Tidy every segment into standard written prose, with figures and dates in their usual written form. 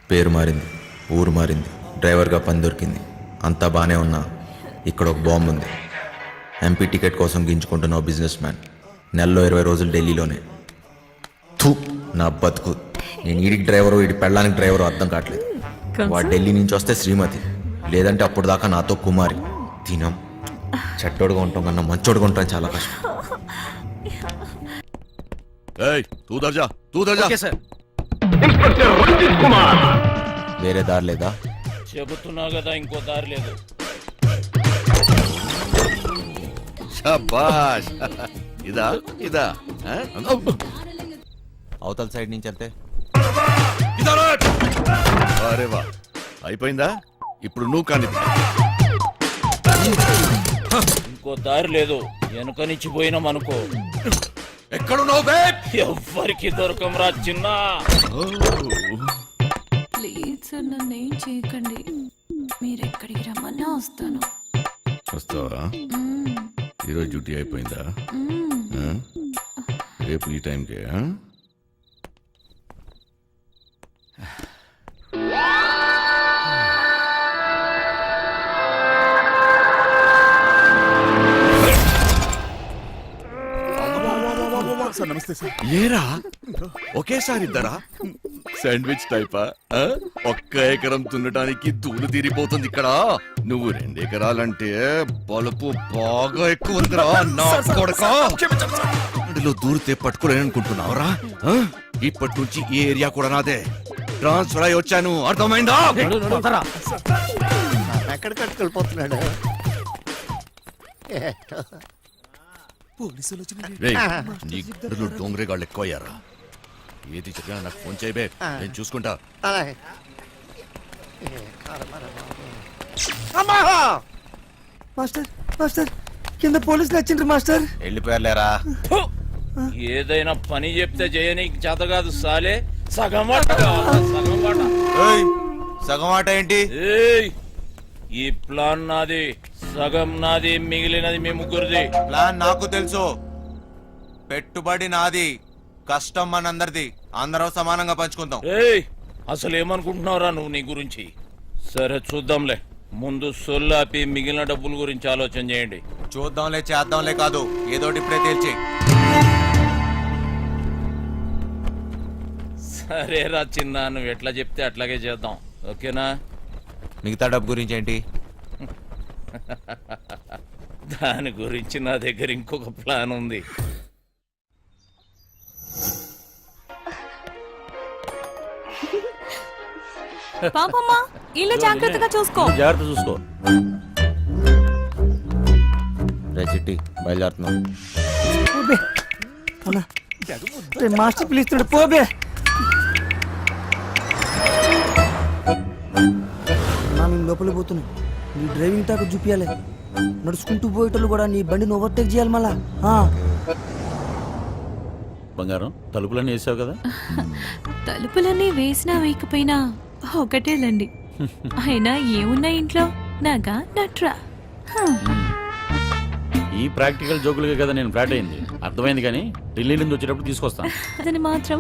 పేరు మారింది, ఊరు మారింది, డ్రైవర్గా పని దొరికింది, అంతా బాగానే ఉన్నా ఇక్కడ ఒక బాంబు ఉంది. ఎంపీ టికెట్ కోసం గింజుకుంటున్న ఓ బిజినెస్ మ్యాన్, నెలలో 20 రోజులు ఢిల్లీలోనే. థూ, నా బతుకు. నేను ఈడికి డ్రైవరు, ఈడి పెళ్ళానికి డ్రైవరు అర్థం కావట్లేదు. వాడు ఢిల్లీ నుంచి వస్తే శ్రీమతి, లేదంటే అప్పుడు దాకా నాతో కుమారి. తినం చెట్టోడుగా ఉంటాం కన్నా మంచోడుగా ఉంటాం చాలా కష్టం. వేరే దారి లేదా? చెబుతున్నా కదా, ఇంకో దారి లేదు. శభాష్. ఇదా ఇదా అవతల సైడ్ నుంచి అంతే. అరే వా, అయిపోయిందా? ఇప్పుడు నువ్వు కానీ ఇంకో దారి లేదు. వెనుక నుంచి పోయినాం అనుకో, ఎక్కడున్నావు బే? ఎవ్వరికి దొరకంరా చిన్న. ప్లీజ్ సార్, నన్ను ఏం చేయకండి. మీరు ఎక్కడికి రమ్మన్నా వస్తాను. వస్తావా? ఈరోజు డ్యూటీ అయిపోయిందా? రేపు ఈ టైంకే? ఏరా ఒకేసారి ఇద్దరా? శాండ్విచ్ టైపా? ఒక్క ఎకరం తున్నటానికి దూలు తీరిపోతుంది ఇక్కడ. నువ్వు 2 ఎకరాలంటే బలుపు బాగా ఎక్కువ ఉందిరా నా కొడకా. అందులో దూరితే పట్టుకోలేననుకుంటున్నావురా? ఇప్పటి నుంచి ఈ ఏరియా కూడా నాదే. ట్రాన్స్ఫర్ అయి వచ్చాను, అర్థమైందా? ఎక్కడికి వెళ్ళిపోతున్నాడు? నీ గుడ్డలు డోంగరేగాళ్ళు ఎక్కువ అయ్యారా? ఏది చెప్పినా నాకు ఫోన్ చేయబే, నేను చూసుకుంటా. మాస్టర్ మాస్టర్, కింద పోలీసులు వచ్చిండ్రు మాస్టర్. వెళ్ళిపోయారులేరా. ఏదైనా పని చెప్తే చేయనీకి చేత కాదు సాలే. సగం వాట కావాలా? సగం వాట. సగం ఆట ఏంటి? ఏయ్, ఈ ప్లాన్ నాది, సగం నాది, మిగిలినది మీ ముగ్గురిది. ప్లాన్ నాకు తెలుసు. పెట్టుబడి నాది, కష్టం మనందరిది. అందరం సమానంగా పంచుకుందాం. ఏయ్, అసలు ఏమనుకుంటున్నావురా నువ్వు నీ గురించి? సరే చూద్దాంలే, ముందు సొల్లాపి మిగిలిన డబ్బుల గురించి ఆలోచన చేయండి. చూద్దాంలే చేద్దాంలే కాదు, ఏదోటి ఇప్పుడే తేల్చి. సరేరా చిన్న, నువ్వు ఎట్లా చెప్తే అట్లాగే చేద్దాం, ఓకేనా? మిగతా డబ్బు గురించి ఏంటి? దాని గురించి నా దగ్గర ఇంకొక ప్లాన్ ఉంది. పాపమ్మా, ఇల్లు జాగ్రత్తగా చూసుకో. జాగ్రత్త చూసుకో. రే చిట్టి, బయలుదేరుతున్నాం. మాస్టర్ పిలుస్తున్నాడు, పోబే. మేము లోపలికి పోతున్నాం. నీ డ్రైవింగ్ తాకు చూపించాలి. నడుచుకుంటూ పోయేటోళ్ళు కూడా నీ బండిని ఓవర్టేక్ చేయాలి మళ్ళా. బంగారం, తలుపులన్నీ వేసావు కదా? తలుపులన్నీ వేసినా వేయకపోయినా ఒకటేలండి. అయినా ఏమున్నా ఇంట్లో? నాగా నట్రా. ఈ ప్రాక్టికల్ జోకులుగా కదా నేను ఫ్లాట్ అయింది. అర్థమైంది, కానీ ఢిల్లీ నుంచి వచ్చేటప్పుడు తీసుకొస్తాను. అది మాత్రం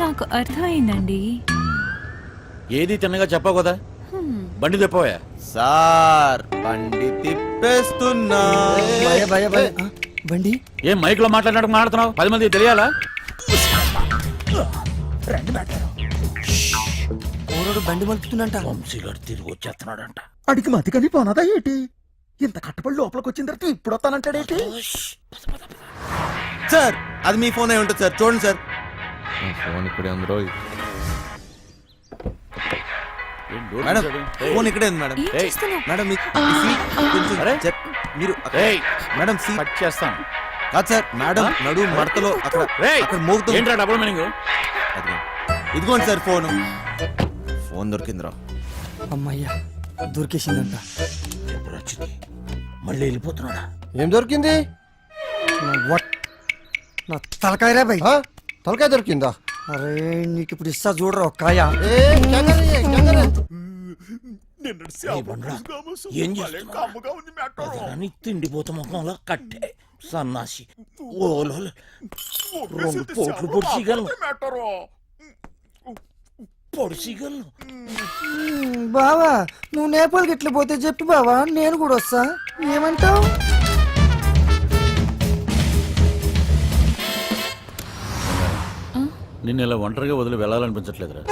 నాకు అర్థమైందండి. ఏది తిన్నగా చెప్పావు కదా, బండి తెప్పవా? సార్, బండి తిప్పేస్తున్నా. బండి ఏం మైక్ లో మాట్లాడినట్టు మాట్లాడుతున్నావు? 10 మంది తెలియాలా? ఓరోడు బండి మలుపుతుందంట. వంశీగారు తిరిగి వచ్చేస్తున్నాడంట. అడిగి మతికని పోనదా ఏంటి? ఇంత కట్టబడి లోపలికి వచ్చిన తర్వాత ఇప్పుడు వస్తానంటాడేంటి? సార్, అది మీ ఫోన్ అయి ఉంటుంది సార్, చూడండి సార్. ఫోన్ ఇక్కడే ఉంది రోయ్. మేడం, ఫోన్ ఇక్కడే ఉంది మేడం. ఏం చేస్తున్నావ్? మేడం మీరు మేడం కట్ చేస్తాను. కాదు సార్, మేడం నడు మడతలో అక్కడ మోగుతుంది. ఏంట్రా డబుల్ మీనింగ్? ఇదిగోండి సార్ ఫోన్. ఫోన్ దొరికిందిరా. అమ్మయ్యా, దొరికేసిందంట. మళ్ళీ వెళ్ళిపోతున్నాడా? ఏం దొరికింది? నా తలకాయ రా బై. తలకాయ దొరికిందా? అరే, నీకు ఇప్పుడు ఇస్తా చూడరా ఒక్కాయ. ఏం చేస్తున్నావు? తిండిపోత ముఖంలో కట్టే సన్నాసి. ఓలో 2 పోట్లు పొడిచిగలను. పొడిసిగలను. బావా నువ్వు నేపాల్కి ఎట్లా పోతే చెప్పు బావా, నేను కూడా వస్తా. ఏమంటావు? నిన్ను ఇలా ఒంటరిగా వదిలి వెళ్ళాలనిపించట్లేదురా.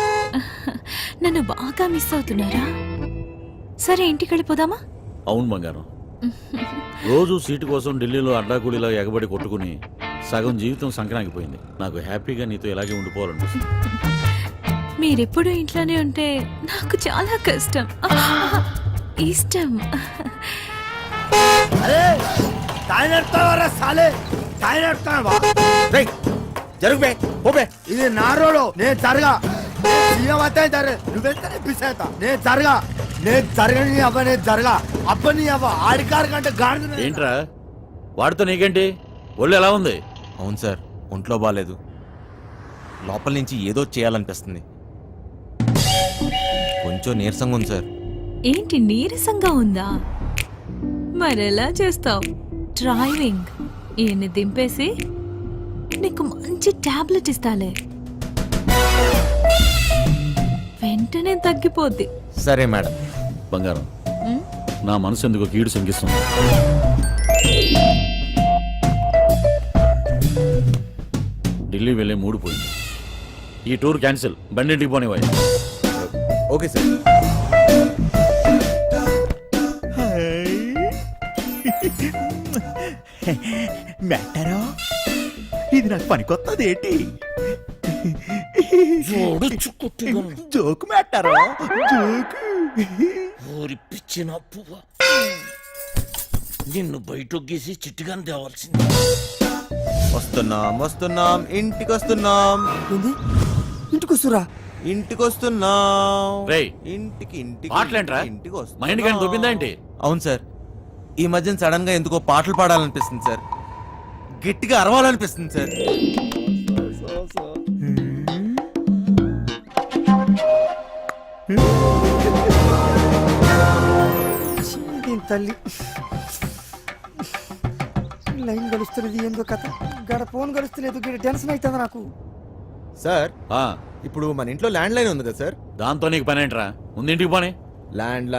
నన్ను బాగా మిస్ అవుతున్నారా? సరే ఇంటికి వెళ్ళిపోదామా? అవును బంగారం, రోజు సీటు కోసం ఢిల్లీలో అడ్డాకూలీలా ఎగబడి కొట్టుకుని సగం జీవితం సంక్రాంతిపోయింది. నాకు హ్యాపీగా నీతో ఇలాగే ఉండిపోవాలనిపిస్తుంది. మీరెప్పుడు ఇంట్లోనే ఉంటే నాకు చాలా కష్టం. ఇష్టం. ఇది నా రోడు, నేను జరగా. నువ్వెంత పిసేత నేను జరగా. నేను జరగని అవ్వ, నేను జరగా అబ్బని అవ్వ. ఆడికారు కంటే గాడిద. ఏంట్రా వాడితో నీకేంటి? ఒళ్ళు ఎలా ఉంది? అవును సార్, ఒంట్లో బాగాలేదు. లోపల నుంచి ఏదో చేయాలనిపిస్తుంది. కొంచెం నీరసంగా ఉంది సార్. ఏంటి నీరసంగా ఉందా? మరెలా చేస్తావు? డ్రైవింగ్ ఈయన్ని దింపేసి నీకు మంచి టాబ్లెట్ ఇస్తాలే, వెంటనే తగ్గిపోద్ది. సరే మేడం. బంగారం, నా మనసు ఎందుకో కీడు శంకిస్తుంది. ఢిల్లీ వెళ్ళే మూడు పోయింది. ఈ టూర్ క్యాన్సిల్, బండింటికి పోనివ్వాలి. Okay sir. మెట్టారో ఇది నాకు పనికొత్తది ఏంటి? జోకు మెట్టారో జోకు. ఊరి పిచ్చిన పువ్వ, నిన్ను బయటొగ్గేసి చిట్టుగాని తేవాల్సింది. వస్తున్నాం ఇంటికి వస్తున్నాం. ఏంది? ఇంటికి వస్తురా? ఇంటికి వస్తున్నాం. రేయ్, ఇంటికి ఇంటికి పాటలేంట్రా? ఇంటికి మా ఇంటికి దొబ్బిందా ఏంటి? అవును సార్, ఈ మధ్యన సడన్ గా ఎందుకో పాటలు పాడాలనిపిస్తుంది సార్. గట్టిగా అరవాలనిపిస్తుంది సార్. దీని తల్లి లైన్ గడుస్తున్నది ఏందో కథ. గడ ఫోన్ గడుస్తలేదు, గడ టెన్షన్ అవుతుంది నాకు. సార్, ఆ, ఇప్పుడు మన ఇంట్లో ల్యాండ్ లైన్ ఉంది కదా సార్? దాంతో నీకు పని ఏంట్రా? ముందు ఇంటికి పోనీ. ల్యాండ్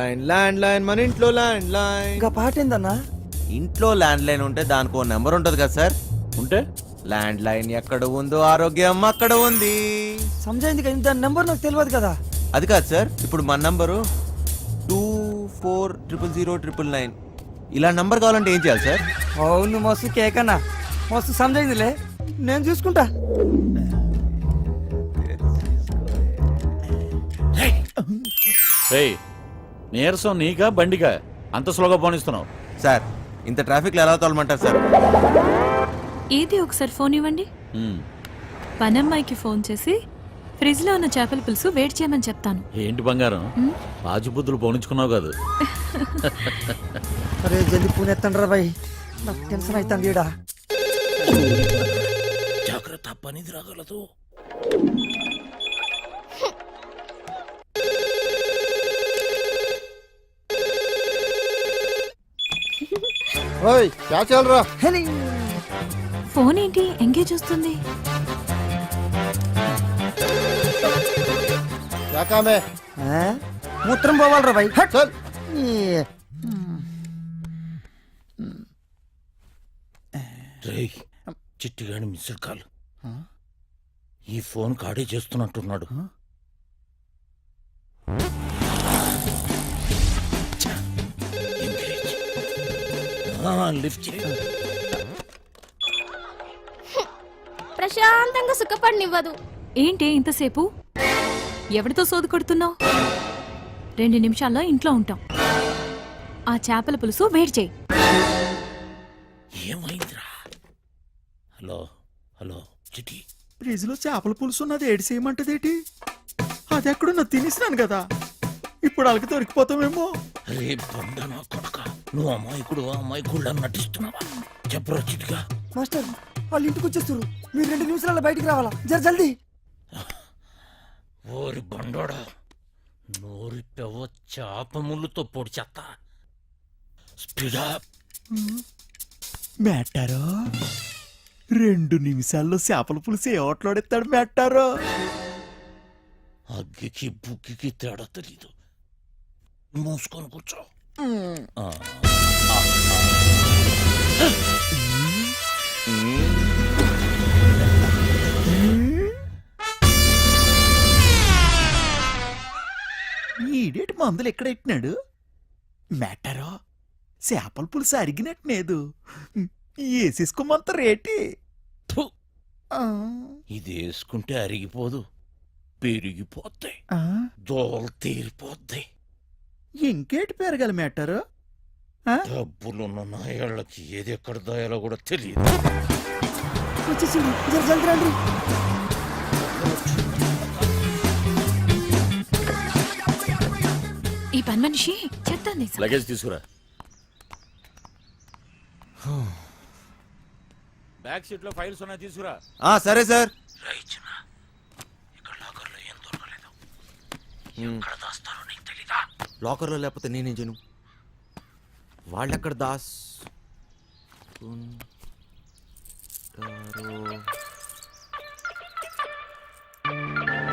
లైన్ మన ఇంట్లో ల్యాండ్ లైన్. ఇంకా పాట ఏందన్నా? ఇంట్లో ల్యాండ్ లైన్ ఉంటే దానికి ఓ నెంబర్ ఉంటుంది కదా సార్? ఉంటే ల్యాండ్ లైన్ ఎక్కడ ఉందో ఆరోగ్యం అక్కడ ఉంది. సమజైంది కదా, దాని నెంబర్ నాకు తెలియదు కదా. అది కాదు సార్, ఇప్పుడు మన నంబరు 24000999. ఇలా నంబర్ కావాలంటే ఏం చేయాలి సార్? అవును మస్తు కేకన్నా, మస్తు సమజైందిలే, నేను చూసుకుంటా. రేయ్, నీరసం నీకా బండికా అంత స్లోగా పోనిస్తున్నావు? సార్, ఇంత ట్రాఫిక్ లో ఎలా తోలమంటారు సార్? ఏది ఒకసారి ఫోన్ ఇవ్వండి. ఉమ్, పనమ్మాయికి ఫోన్ చేసి ఫ్రిడ్జ్ లో ఉన్న చేపల పులుసు వేడి చేయమని చెప్తాను. ఏంటి బంగారం, రాజుబుద్ధులు పోనించుకున్నావు కాదు? అరే జల్ది పూనెత్తండి రా బాయ్, నాకు టెన్షన్ అవుతుంది ఈడ. జాగ్రత్త, పనిది రాగలదు. ఓయ్ క్యా చల్ రా? హెలి. ఫోన్ ఏంటి ఎంగేజ్ వస్తుంది? క్యా కామ్ హై? ఆ? మూత్రం పోవాలరా బాయ్. హట్. చల్. ఈ. రేయ్, చిట్టిగాని మిస్డ్ కాల్. ఈ ఫోన్ కాడే చేస్తున్నట్టున్నాడు. ఎంకరేజ్. లిఫ్ట్ చేయి. ప్రశాంతంగా సుఖపడినివ్వదు. ఏంటి ఇంతసేపు? ఎవరితో సోదు కొడుతున్నావు? 2 నిమిషాల్లో ఇంట్లో ఉంటాం. ఆ చేపల పులుసు వేడి చేయి. ఏమైందిరా? హలో హలో చిట్టి. ఫ్రిడ్జ్ లో చేపల పులుసు ఉన్నది ఏడు చేయమంటదేటి? అది ఎక్కడున్నా తినేసినాను కదా, ఇప్పుడు వాళ్ళకి దొరికిపోతామేమో. రే బండ నా కొడక, నువ్వు అమాయకుడు నటిస్తున్నావా? చెప్పరా చిట్టిగా. మాస్టర్ వాళ్ళు ఇంటికి వచ్చేస్తారు, మీరు 2 నిమిషాలలో బయటికి రావాలా, జర జల్దీ. ఓరి బండోడా, నోరి పెవ చేప ముళ్ళుతో పొడి చెత్త. స్పీడా. మెట్టారో 2 నిమిషాల్లో చేపల పులుసు ఏ ఓట్లాడెత్తాడు మెట్టారో? అగ్గికి బుగ్గికి తేడా తెలీదు. మూసుకొని కూర్చో. ఆ. ఈడేటి మందులు ఎక్కడ ఎట్టినాడు మెట్టరో చేపల పులుసు అరిగినట్లేదు వేసేసుకోమంత రేటి థు. ఇది వేసుకుంటే అరిగిపోదు, పెరిగిపోద్ది, దోలు తీరిపోద్ది. ఇంకేటి పెరగాలి మెట్టరు డబ్బులున్న నాయాళ్ళకి ఏది ఎక్కడ దాయాలో కూడా తెలియదు. వచ్చేసింది జర జల్ది రండి. ఈ పని మనిషి చెత్తంది లగేజ్ తీసుకురా. బ్యాక్ సీట్ లో ఫైల్స్ ఉన్నాయి, తీసుకురా. సరే సార్. ఇక్కడ లాకర్లో ఏం దొరకలేదు. ఎక్కడ దాస్తారో నీకు తెలీదా? లాకర్లో లేకపోతే నేనేం చేయను? వాళ్ళెక్కడ దాస్ ఉంటారో?